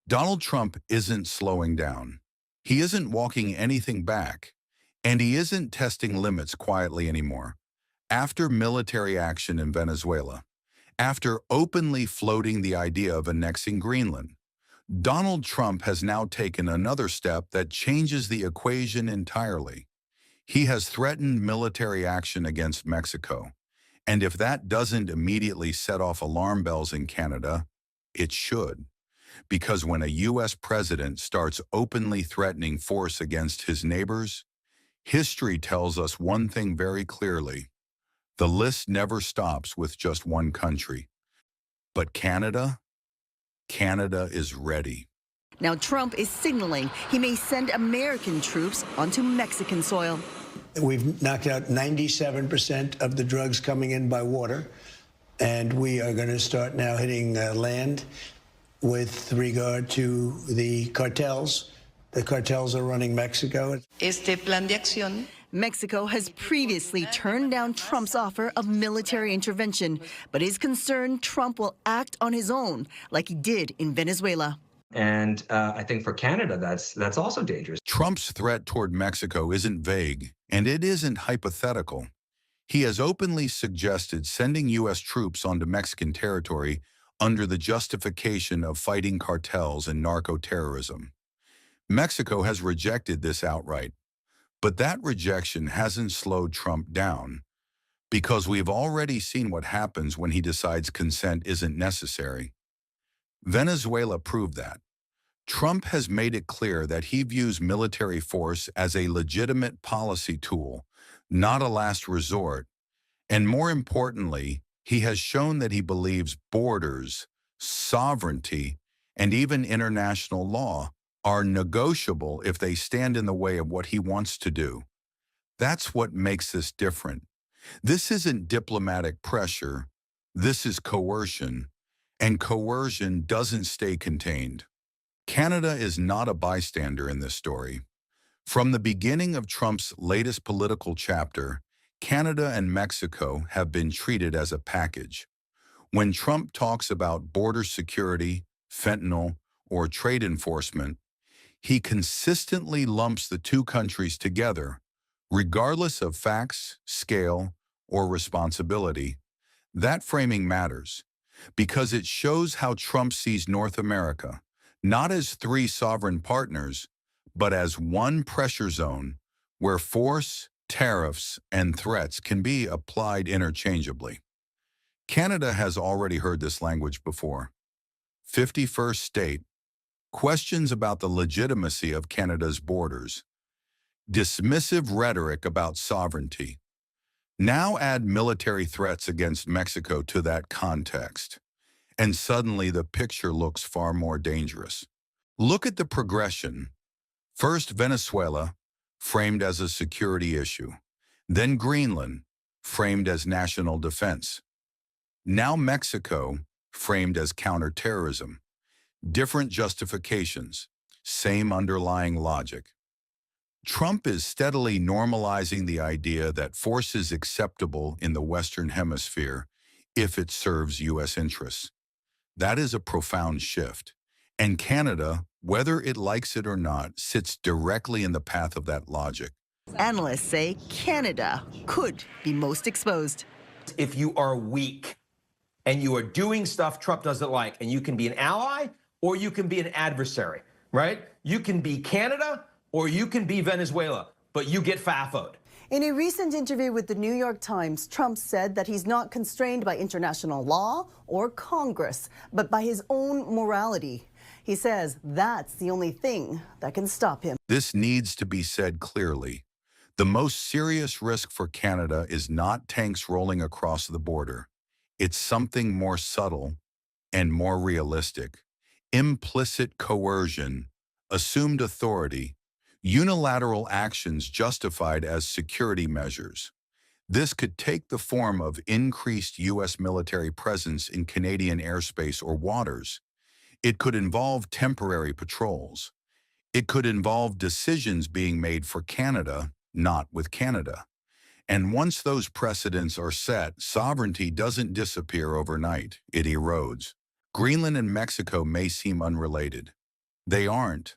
Donald Trump isn't slowing down. He isn't walking anything back, and he isn't testing limits quietly anymore. After military action in Venezuela, after openly floating the idea of annexing Greenland, Donald Trump has now taken another step that changes the equation entirely. He has threatened military action against Mexico, and if that doesn't immediately set off alarm bells in Canada, it should. Because when a U.S. president starts openly threatening force against his neighbors, history tells us one thing very clearly. The list never stops with just one country. But Canada? Canada is ready. Now Trump is signaling he may send American troops onto Mexican soil. We've knocked out 97% of the drugs coming in by water, and we are going to start now hitting land with regard to the cartels. The cartels are running Mexico. Este plan de acción. Mexico has previously turned down Trump's offer of military intervention, but is concerned Trump will act on his own, like he did in Venezuela. And I think for Canada, that's also dangerous. Trump's threat toward Mexico isn't vague, and it isn't hypothetical. He has openly suggested sending U.S. troops onto Mexican territory under the justification of fighting cartels and narco-terrorism. Mexico has rejected this outright, but that rejection hasn't slowed Trump down, because we've already seen what happens when he decides consent isn't necessary. Venezuela proved that. Trump has made it clear that he views military force as a legitimate policy tool, not a last resort, and more importantly, he has shown that he believes borders, sovereignty, and even international law are negotiable if they stand in the way of what he wants to do. That's what makes this different. This isn't diplomatic pressure, this is coercion, and coercion doesn't stay contained. Canada is not a bystander in this story. From the beginning of Trump's latest political chapter, Canada and Mexico have been treated as a package. When Trump talks about border security, fentanyl, or trade enforcement, he consistently lumps the two countries together, regardless of facts, scale, or responsibility. That framing matters, because it shows how Trump sees North America, not as three sovereign partners, but as one pressure zone where force, tariffs, and threats can be applied interchangeably. Canada has already heard this language before. 51st state, questions about the legitimacy of Canada's borders, dismissive rhetoric about sovereignty. Now add military threats against Mexico to that context, and suddenly the picture looks far more dangerous. Look at the progression. First Venezuela, framed as a security issue. Then Greenland, framed as national defense. Now Mexico, framed as counterterrorism. Different justifications, same underlying logic. Trump is steadily normalizing the idea that force is acceptable in the Western Hemisphere if it serves U.S. interests. That is a profound shift. And Canada, whether it likes it or not, sits directly in the path of that logic. Analysts say Canada could be most exposed. If you are weak and you are doing stuff Trump doesn't like, and you can be an ally or you can be an adversary, right? You can be Canada or you can be Venezuela, but you get FAFO'd. In a recent interview with the New York Times, Trump said that he's not constrained by international law or Congress, but by his own morality. He says that's the only thing that can stop him. This needs to be said clearly. The most serious risk for Canada is not tanks rolling across the border. It's something more subtle and more realistic. Implicit coercion, assumed authority, unilateral actions justified as security measures. This could take the form of increased U.S. military presence in Canadian airspace or waters. It could involve temporary patrols. It could involve decisions being made for Canada, not with Canada. And once those precedents are set, sovereignty doesn't disappear overnight, it erodes. Greenland and Mexico may seem unrelated, They aren't.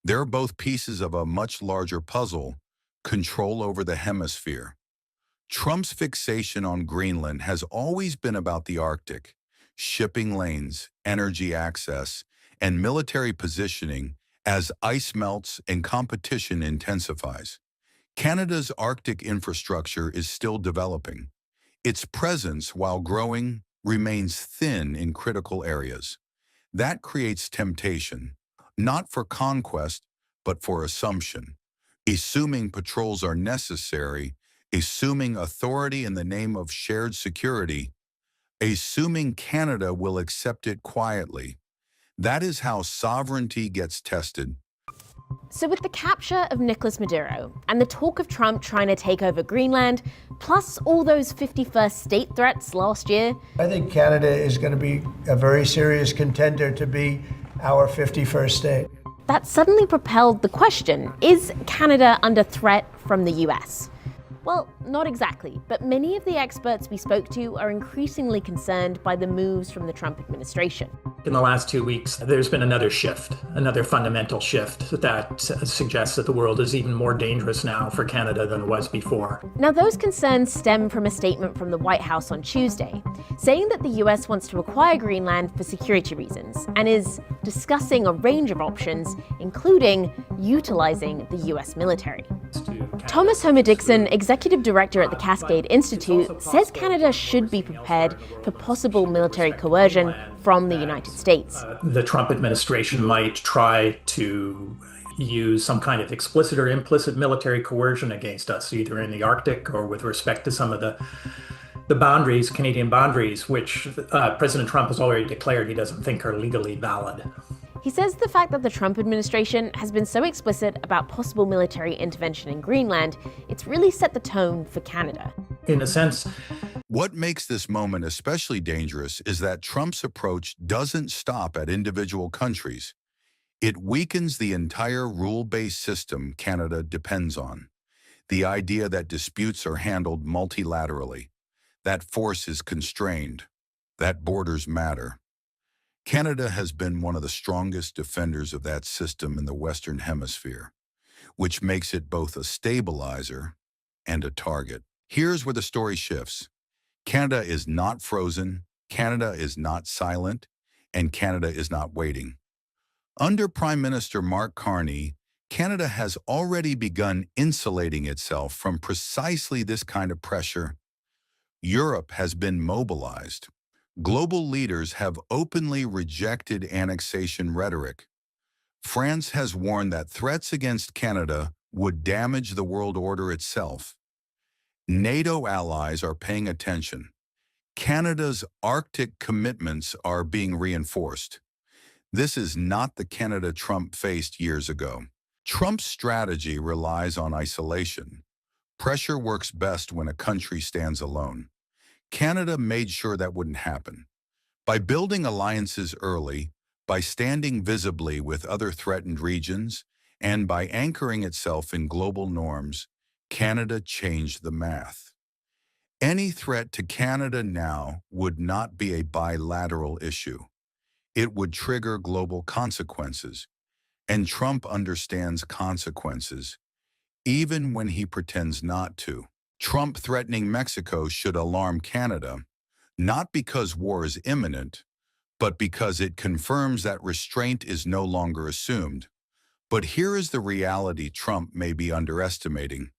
They're both pieces of a much larger puzzle, control over the hemisphere. Trump's fixation on Greenland has always been about the Arctic, shipping lanes, energy access, and military positioning as ice melts and competition intensifies. Canada's Arctic infrastructure is still developing. Its presence, while growing, remains thin in critical areas. That creates temptation, not for conquest, but for assumption. Assuming patrols are necessary, assuming authority in the name of shared security, assuming Canada will accept it quietly. That is how sovereignty gets tested. So with the capture of Nicolas Maduro and the talk of Trump trying to take over Greenland, plus all those 51st state threats last year, I think Canada is going to be a very serious contender to be our 51st state. that suddenly propelled the question, is Canada under threat from the US? Well, not exactly, but many of the experts we spoke to are increasingly concerned by the moves from the Trump administration. In the last 2 weeks, there's been another shift, another fundamental shift that suggests that the world is even more dangerous now for Canada than it was before. Now, those concerns stem from a statement from the White House on Tuesday, saying that the US wants to acquire Greenland for security reasons and is discussing a range of options, including utilizing the US military. Thomas Homer Dixon, executive director at the Cascade Institute, says Canada should be prepared for possible military coercion from the United States. The Trump administration might try to use some kind of explicit or implicit military coercion against us, either in the Arctic or with respect to some of the boundaries, Canadian boundaries, which President Trump has already declared he doesn't think are legally valid. He says the fact that the Trump administration has been so explicit about possible military intervention in Greenland, it's really set the tone for Canada. In a sense, What makes this moment especially dangerous is that Trump's approach doesn't stop at individual countries. It weakens the entire rule-based system Canada depends on. The idea that disputes are handled multilaterally, that force is constrained, that borders matter. Canada has been one of the strongest defenders of that system in the Western Hemisphere, which makes it both a stabilizer and a target. Here's where the story shifts. Canada is not frozen, Canada is not silent, and Canada is not waiting. Under Prime Minister Mark Carney, Canada has already begun insulating itself from precisely this kind of pressure. Europe has been mobilized. Global leaders have openly rejected annexation rhetoric. France has warned that threats against Canada would damage the world order itself. NATO allies are paying attention. Canada's Arctic commitments are being reinforced. This is not the Canada Trump faced years ago. Trump's strategy relies on isolation. Pressure works best when a country stands alone. Canada made sure that wouldn't happen. By building alliances early, by standing visibly with other threatened regions, and by anchoring itself in global norms, Canada changed the math. Any threat to Canada now would not be a bilateral issue. It would trigger global consequences, and Trump understands consequences, even when he pretends not to. Trump threatening Mexico should alarm Canada, not because war is imminent, but because it confirms that restraint is no longer assumed. But here is the reality Trump may be underestimating.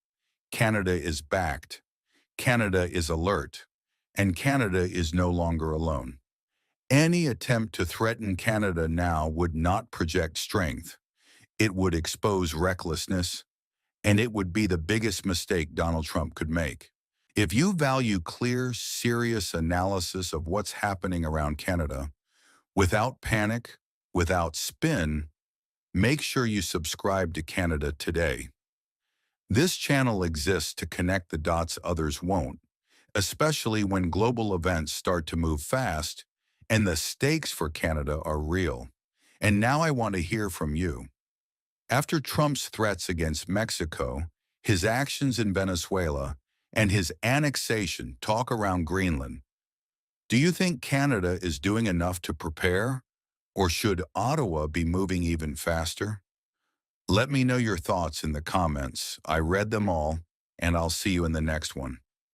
Canada is backed, Canada is alert, and Canada is no longer alone. Any attempt to threaten Canada now would not project strength. It would expose recklessness, and it would be the biggest mistake Donald Trump could make. If you value clear, serious analysis of what's happening around Canada, without panic, without spin, make sure you subscribe to Canada Today. This channel exists to connect the dots others won't, especially when global events start to move fast and the stakes for Canada are real. And now I want to hear from you. After Trump's threats against Mexico, his actions in Venezuela, and his annexation talk around Greenland, do you think Canada is doing enough to prepare? Or should Ottawa be moving even faster? Let me know your thoughts in the comments. I read them all, and I'll see you in the next one.